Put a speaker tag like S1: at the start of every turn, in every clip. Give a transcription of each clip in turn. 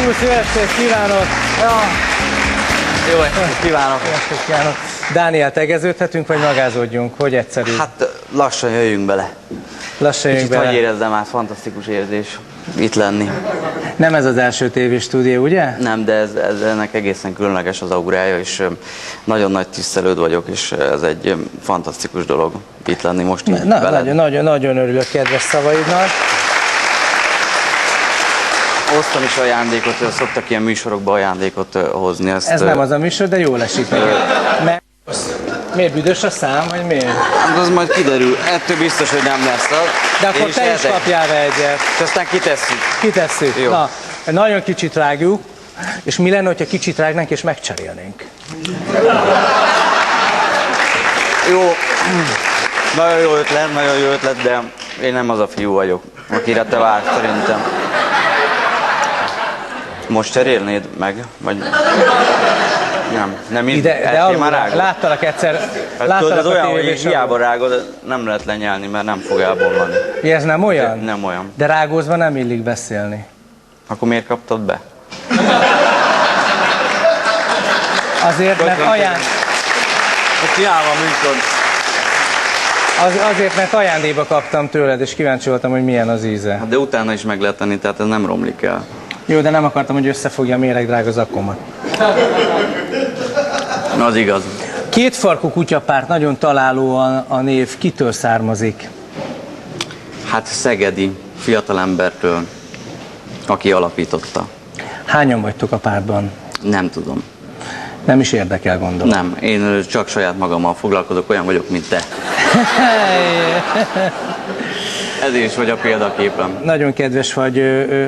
S1: Szervusz, jó estét kívánok! Ja.
S2: Jó estét kívánok!
S1: Jó estét kívánok! Dániel, tegeződhetünk, vagy magázódjunk? Hogy egyszerű?
S2: Hát lassan jöjjünk bele.
S1: Lassan jöjjünk bele.
S2: Hogy érezzem át, fantasztikus érzés itt lenni.
S1: Nem ez az első tévéstúdió, ugye?
S2: Nem, de ez ennek egészen különleges az aurája, és nagyon nagy tisztelőd vagyok, és ez egy fantasztikus dolog itt lenni most így veled.
S1: Nagyon örülök kedves szavaidnak.
S2: Hoztam is ajándékot, szoktak ilyen műsorokba ajándékot hozni.
S1: Ez nem az a műsor, de jól esik neki. Miért büdös a szám, vagy miért?
S2: Az majd kiderül, ettől biztos, hogy nem lesz az.
S1: De akkor te is kapjál egyet.
S2: És aztán kitesszük.
S1: Kitesszük.
S2: Jó.
S1: Na, nagyon kicsit rágjuk, és mi lenne, hogyha kicsit rágnánk és megcserélnénk?
S2: Jó, nagyon jó ötlet, de én nem az a fiú vagyok, akire te vársz szerintem. Most cserélnéd meg? Vagy... Nem így?
S1: De alul, láttalak egyszer,
S2: láttalak
S1: a
S2: olyan, hogy
S1: tévében.
S2: hiába rágod, nem lehet lenyelni, mert nem fog elbollani.
S1: Ez nem olyan?
S2: Nem olyan.
S1: De rágózva nem illik beszélni.
S2: Akkor miért kaptad be?
S1: Azért, mert Azért, mert ajándékba kaptam tőled, és kíváncsi voltam, hogy milyen az íze.
S2: De utána is meg lehet tenni, tehát ez nem romlik el.
S1: Jó, de nem akartam, hogy összefogja a méregdrága zakkomat.
S2: Az igaz.
S1: Kétfarkú kutyapárt, nagyon találó a név. Kitől származik?
S2: Hát szegedi fiatalembertől, aki alapította.
S1: Hányan vagytok a pártban?
S2: Nem tudom.
S1: Nem is érdekel, gondolom.
S2: Nem, én csak saját magammal foglalkozok, olyan vagyok, mint te. Ezért is vagy a példaképem.
S1: Nagyon kedves vagy.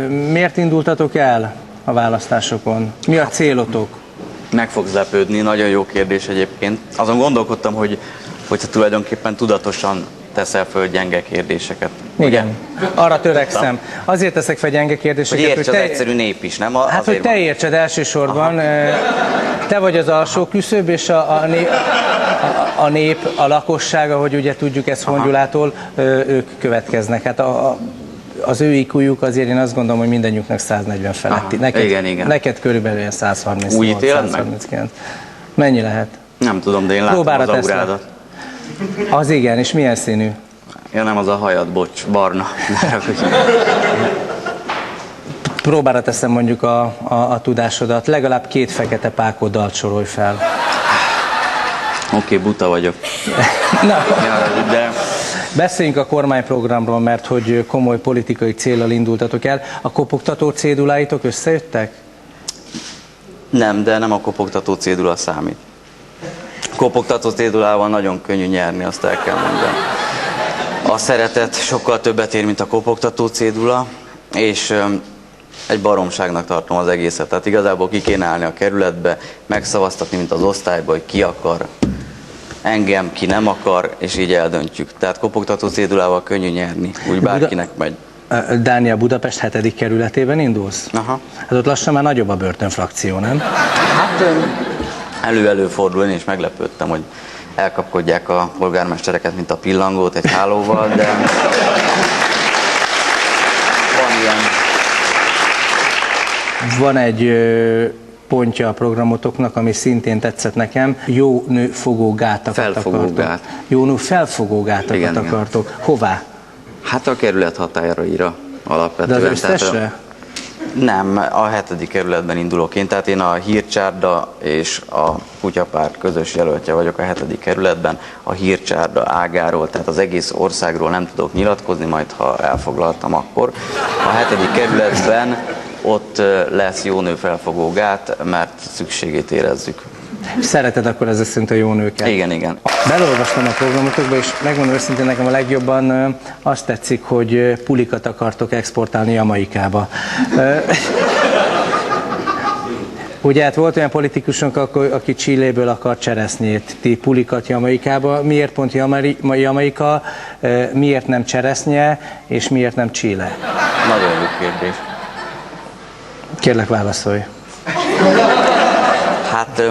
S1: Miért indultatok el a választásokon? Mi a célotok?
S2: Meg fogsz lepődni, nagyon jó kérdés egyébként. Azon gondolkodtam, hogyha tulajdonképpen tudatosan teszel föl gyenge kérdéseket.
S1: Igen, arra törekszem. Azért teszek fel gyenge kérdéseket,
S2: hogy érts az egyszerű nép is, nem?
S1: Hát, hogy te értsed elsősorban. Aha. Te vagy az alsó küszöb, és a nép, a lakosság, ahogy ugye tudjuk ezt Hongyulától, ők következnek. Hát az ő IQ-juk azért én azt gondolom, hogy mindannyiuknak 140 feletti.
S2: Igen.
S1: Neked körülbelül 138,
S2: Úgy ítéled
S1: 139. Mennyi lehet?
S2: Nem tudom, de én látom az aurádat.
S1: Az igen, és milyen színű?
S2: Ja, nem az a hajad, bocs, barna.
S1: Próbára teszem mondjuk a tudásodat. Legalább 2 fekete pákoddalt sorolj fel.
S2: Oké, buta vagyok.
S1: Na,
S2: ja, de...
S1: Beszéljünk a kormányprogramról, mert hogy komoly politikai céllal indultatok el. A kopogtató céduláitok összejöttek?
S2: Nem, de nem a kopogtató cédula számít. Kopogtató cédulával nagyon könnyű nyerni, azt el kell mondani. A szeretet sokkal többet ér, mint a kopogtató cédula, és egy baromságnak tartom az egészet. Tehát igazából ki kéne állni a kerületbe, megszavaztatni, mint az osztályba, hogy ki akar, engem, ki nem akar, és így eldöntjük. Tehát kopogtató cédulával könnyű nyerni, úgy bárkinek megy.
S1: Dániel, Budapest 7. kerületében indulsz?
S2: Aha.
S1: Hát ott lassan már nagyobb a börtönfrakció, nem?
S2: Hát előfordul, én is meglepődtem, hogy elkapkodják a polgármestereket, mint a pillangót egy hálóval, de van ilyen. Van
S1: egy pontja a programotoknak, ami szintén tetszett nekem. Jó nő fogógátakat akartok. Jó nő felfogógátakat akartok. Igen. Hová? Hát
S2: a kerület határaira alapvetően.
S1: De az összesre?
S2: Nem, a 7. kerületben indulok én, tehát én a Hírcsárda és a Kutyapárt közös jelöltje vagyok a 7. kerületben. A Hírcsárda ágáról, tehát az egész országról nem tudok nyilatkozni, majd ha elfoglaltam akkor. A 7. kerületben ott lesz jó nő felfogó gát, mert szükségét érezzük.
S1: Szereted akkor ezek szerint a jó nőket?
S2: Igen.
S1: Belolvastam a programotokba, és megmondom őszintén, nekem a legjobban azt tetszik, hogy pulikat akartok exportálni Jamaikába. Ugye hát volt olyan politikusunk, aki Chiléből akar cseresznyét, ti pulikat Jamaikába. Miért pont Jamaika, miért nem cseresznye, és miért nem Chile?
S2: Nagyon jó kérdés.
S1: Kérlek, válaszolj.
S2: Hát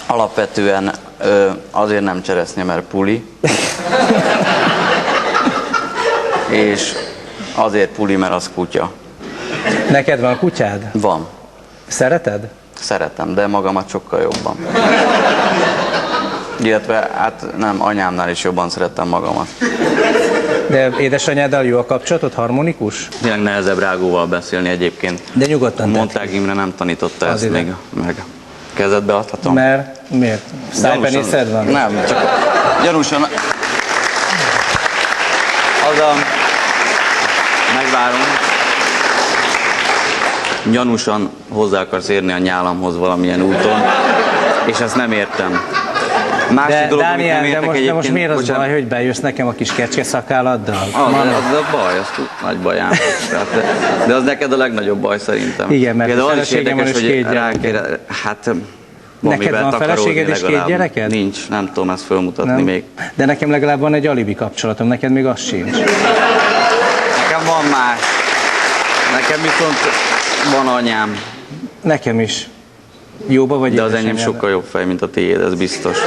S2: alapvetően azért nem cseresznye, mert puli. És azért puli, mert az kutya.
S1: Neked van kutyád?
S2: Van.
S1: Szereted?
S2: Szeretem, de magamat sokkal jobban. Illetve, hát nem, anyámnál is jobban szerettem magamat.
S1: De édesanyáddal jó a kapcsolatod, harmonikus?
S2: Tényleg nehezebb Rágóval beszélni egyébként.
S1: De nyugodtan.
S2: Monták Imre nem tanította ezt még meg. Kezedbe adhatom?
S1: Mert miért? Szájpenészed van?
S2: Nem, csak gyanúsan... Megvárom. Gyanúsan hozzá akarsz érni a nyálamhoz valamilyen úton, és ezt nem értem.
S1: De Dániel, de most miért az baj, hogy bejössz nekem a kis kecske szakállattal?
S2: Az a baj, az nagy bajám. De az neked a legnagyobb baj szerintem.
S1: Igen, mert
S2: de
S1: a feleségem van és 2 gyerek.
S2: Hát...
S1: Neked van feleséged és 2 gyereked?
S2: Nincs, nem tudom ezt felmutatni még.
S1: De nekem legalább van egy alibi kapcsolatom, neked még az sincs.
S2: Nekem van más. Nekem viszont van anyám.
S1: Nekem is. Jóba vagy?
S2: De az enyém sokkal jobb fej, mint a tiéd, ez biztos.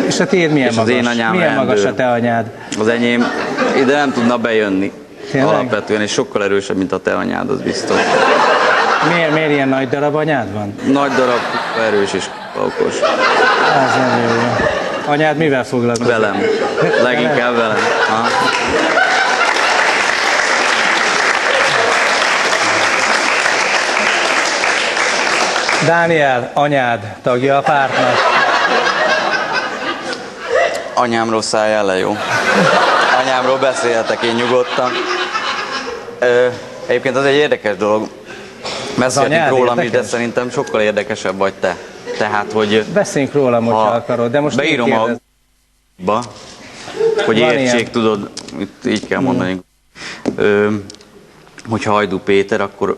S1: És a tiéd milyen magas?
S2: Az én anyám
S1: milyen magas a te anyád?
S2: Az enyém ide nem tudna bejönni.
S1: Tényleg?
S2: Alapvetően, és sokkal erősebb, mint a te anyád, az biztos.
S1: Miért ilyen nagy darab anyád van?
S2: Nagy darab, erős és okos.
S1: Az nem jó. Anyád mivel foglalkozik?
S2: Velem. Leginkább velem. Ha.
S1: Dániel, anyád tagja a pártnak?
S2: Anyámról szálljál le, jó? Anyámról beszélhetek én nyugodtan. Egyébként az egy érdekes dolog. Beszéltünk rólam is, de szerintem sokkal érdekesebb vagy te. Tehát, hogy...
S1: Beszéljünk rólam, hogyha akarod, de most
S2: beírom a hogy
S1: van
S2: értsék,
S1: ilyen.
S2: tudod, itt így kell mondani. Hogyha Hajdú Péter, akkor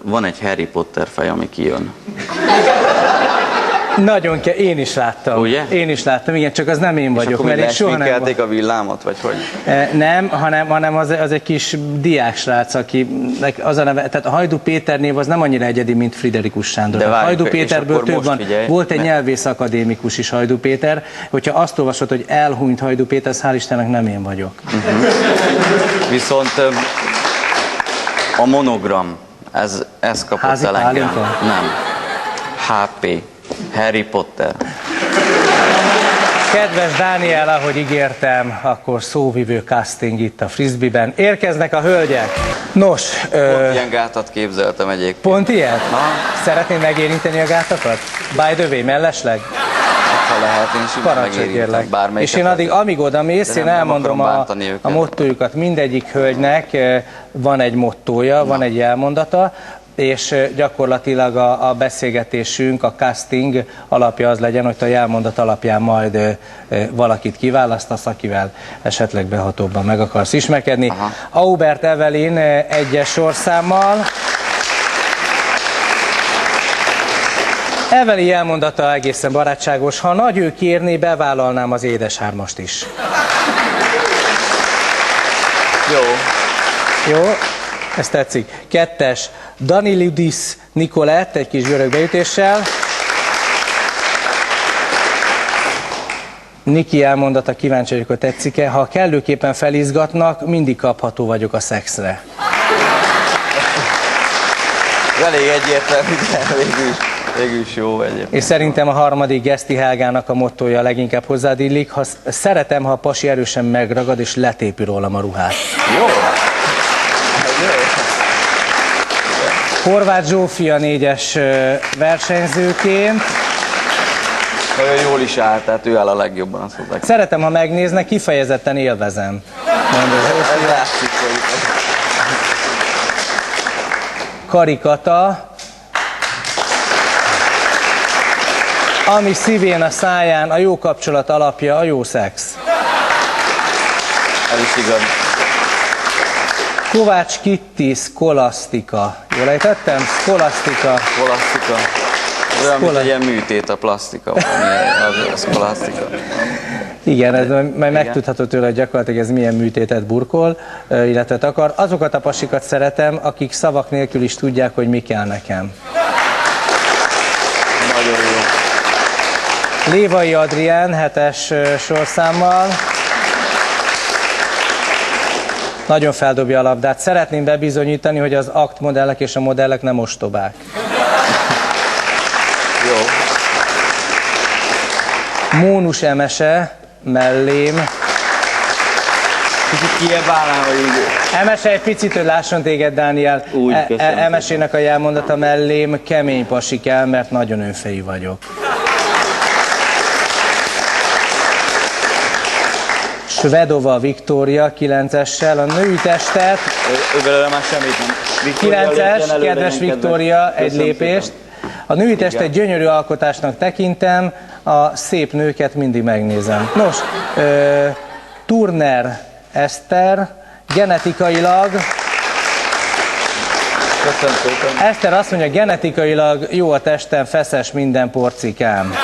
S2: van egy Harry Potter fej, ami kijön.
S1: Nagyon kell, én is láttam.
S2: Ugye?
S1: Én is láttam, igen, csak az nem én vagyok, mert én soha nem...
S2: a villámot, vagy hogy?
S1: Nem, hanem az egy kis diáksrác, aki az a neve, tehát a Hajdú Péter név az nem annyira egyedi, mint Friderikus Sándor. Hajdú Péterből több van. Volt egy nyelvész akadémikus is, Hajdú Péter. Hogyha azt olvasod, hogy elhunyt Hajdú Péter, az hál' Istennek nem én vagyok.
S2: Viszont a monogram, ez kapott el engem. Nem. HP. Harry Potter.
S1: Kedves Dániel, ahogy ígértem, akkor szóvivő casting itt a Frisbee-ben. Érkeznek a hölgyek. Nos...
S2: Pont ilyen gátat képzeltem egyébként.
S1: Pont ilyet? Szeretnéd megérinteni a gátakat? By the way, mellesleg?
S2: Ha lehet, én simán megérintem bármelyiket.
S1: És én amíg oda mész, én elmondom a mottójukat. Mindegyik hölgynek van egy mottója, van egy elmondata, és gyakorlatilag a beszélgetésünk, a casting alapja az legyen, hogy a jelmondat alapján majd valakit kiválasztasz, akivel esetleg behatóbban meg akarsz ismerkedni. Aha. Aubert Evelyn 1-es sorszámmal. Evelyn jelmondata egészen barátságos. Ha a nagy ő kérné, bevállalnám az édes 3-ast is. Jó, ez tetszik. 2-es, Daniludis Nikolett, egy kis görög beütéssel. Niki elmondata, kíváncsi vagyok, hogy tetszik-e. Ha kellőképpen felizgatnak, mindig kapható vagyok a szexre.
S2: Elég egyértelmű, de végül is jó egyébként.
S1: És szerintem a harmadik Geszti Helgának a mottója leginkább hozzád illik. Szeretem, ha a pasi erősen megragad és letépi rólam a ruhát.
S2: Jó.
S1: Horváth Zsófia 4-es versenyzőként.
S2: Nagyon jól is áll, tehát ő áll a legjobban. Azt hozzá.
S1: Szeretem, ha megnéznek, kifejezetten élvezem. Karikata. Ami szívén, a száján, a jó kapcsolat alapja, a jó szex.
S2: Ez is igaz.
S1: Kovács Kitti Szkolasztika. Jól ejtettem? Szkolasztika.
S2: Szkolasztika. Olyan, mint egy ilyen műtét a plasztika. A szkolasztika.
S1: Igen, ez majd megtudható tőle, hogy gyakorlatilag ez milyen műtétet burkol, illetve takar. Azokat a pasikat szeretem, akik szavak nélkül is tudják, hogy mi kell nekem.
S2: Nagyon jó.
S1: Lévai Adrián 7-es sorszámmal. nagyon feldobja a labdát. Szeretném bebizonyítani, hogy az aktmodellek és a modellek nem ostobák.
S2: Jó.
S1: Mónus Emese mellém.
S2: Kicsit kiebálnám, hogy így...
S1: Emese egy picit, hogy lásson téged, Dániel.
S2: Úgy, köszönöm.
S1: Emesének a jelmondata mellém kemény pasi kell, mert nagyon önfejű vagyok. Svedova Viktória 9-essel, a női testet.
S2: Őbelőle már semmit nem.
S1: 9-es, kedves Viktória, egy
S2: Köszönöm
S1: lépést.
S2: szépen.
S1: A női testet gyönyörű alkotásnak tekintem, a szép nőket mindig megnézem. Nos, Turner Eszter, genetikailag...
S2: Köszönöm szépen.
S1: Eszter azt mondja, genetikailag jó a testem, feszes minden porcikám.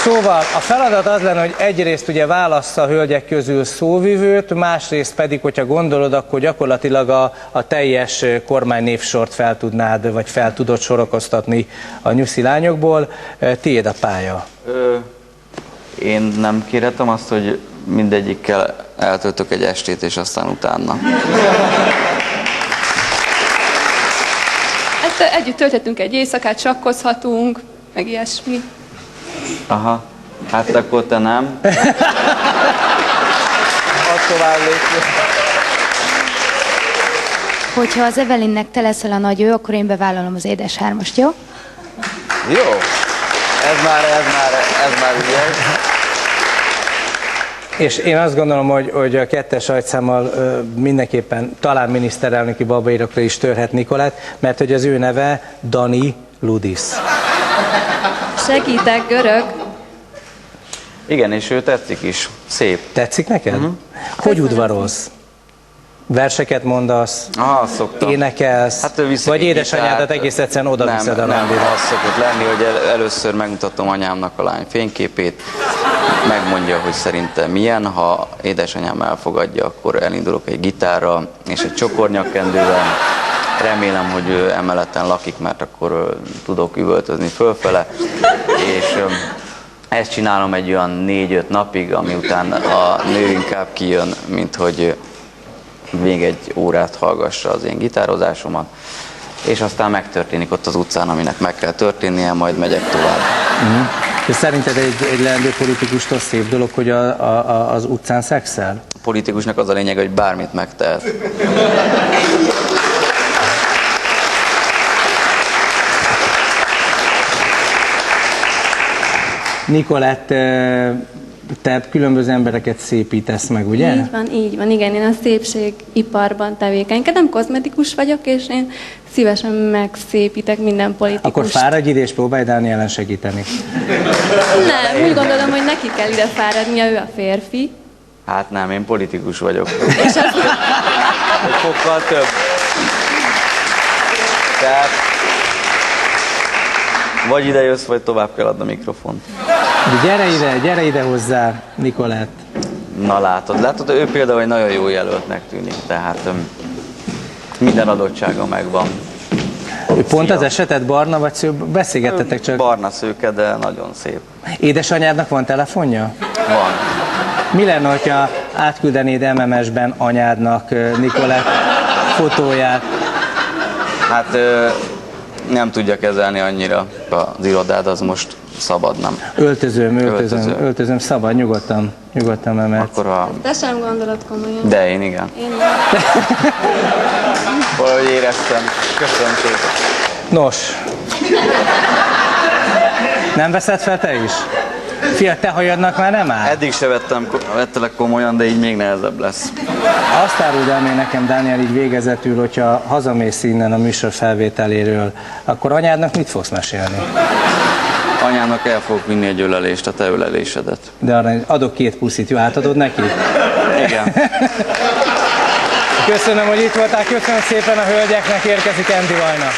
S1: Szóval a feladat az lenne, hogy egyrészt ugye válassza a hölgyek közül szóvivőt, másrészt pedig, hogyha gondolod, akkor gyakorlatilag a teljes kormánynévsort fel tudnád, vagy fel tudod sorakoztatni a nyuszi lányokból. Tiéd a pálya.
S2: Én nem kérhetem azt, hogy mindegyikkel eltöltök egy estét, és aztán utána.
S3: Hát együtt tölthetünk egy éjszakát, sakkozhatunk, meg ilyesmi.
S2: Aha, hát akkor te nem. Azt tovább lépjük.
S4: Hogyha az Evelynnek te leszel a nagy ő, akkor én bevállalom az édes hármast, jó?
S2: Jó, ez már ügyes.
S1: És én azt gondolom, hogy a kettes rajtszámmal mindenképpen talán miniszterelnöki babairokra is törhet Nikolát, mert hogy az ő neve Dani Ludis.
S3: Segítek, görög.
S2: Igen, és ő tetszik is. Szép.
S1: Tetszik neked? Hogy udvarolsz? Verseket mondasz?
S2: Szoktam.
S1: Énekelsz?
S2: Hát ő viszik
S1: vagy
S2: egy
S1: édesanyádat
S2: gitárt.
S1: egész egyszerűen oda viszed a
S2: Nem,
S1: randira?
S2: az szokott lenni, hogy először megmutatom anyámnak a lány fényképét, megmondja, hogy szerintem milyen, ha édesanyám elfogadja, akkor elindulok egy gitárral és egy csokornyakkendővel. Remélem, hogy ő emeleten lakik, mert akkor tudok üvöltözni fölfele, és ezt csinálom egy olyan 4-5 napig, ami után a nő inkább kijön, mint hogy még egy órát hallgassa az én gitározásomat, és aztán megtörténik ott az utcán, aminek meg kell történnie, majd megyek tovább.
S1: És szerinted egy leendő politikustól szép dolog, hogy az utcán szexel?
S2: A politikusnak az a lényeg, hogy bármit megtehet.
S1: Nikolett, te különböző embereket szépítesz meg, ugye?
S3: Így van, igen, én a szépségiparban tevékenykedem, kozmetikus vagyok, és én szívesen megszépítek minden politikust.
S1: Akkor fáradj ide és próbálj Dánielen segíteni.
S3: Nem, úgy gondolom, hogy neki kell ide fáradnia, ő a férfi.
S2: Hát nem, én politikus vagyok.
S3: És azt
S2: Fokkal több. Tehát vagy ide jössz, vagy tovább kell adni a mikrofont.
S1: De gyere ide hozzá, Nikolett.
S2: Na látod, ő például egy nagyon jó jelöltnek tűnik, tehát minden adottsága megvan.
S1: Pont az esetet barna vagy sző, beszélgettetek csak.
S2: Barna szőke, de nagyon szép.
S1: Édesanyádnak van telefonja?
S2: Van.
S1: Mi lenne, hogyha átküldenéd MMS-ben anyádnak Nikolett fotóját?
S2: Hát nem tudja kezelni annyira az irodád, az most szabad, nem?
S1: Öltözöm, szabad, nyugodtan mehetsz.
S2: Akkor
S3: te sem gondolod komolyan.
S2: De én igen.
S3: Én nem.
S2: Valahogy éreztem. Köszönöm szépen.
S1: Nos. Nem veszed fel te is? Fia, te hajadnak már nem áll?
S2: Eddig se vettelek komolyan, de így még nehezebb lesz.
S1: Azt áruld el még nekem, Dániel, így végezetül, hogyha hazamész innen a műsor felvételéről, akkor anyádnak mit fogsz mesélni?
S2: Anyának el fogok vinni egy ölelést, a te ölelésedet.
S1: De arra adok 2 puszit, jó, átadod neki?
S2: Igen.
S1: Köszönöm, hogy itt voltál, köszönöm szépen a hölgyeknek, érkezik Andy Vajna.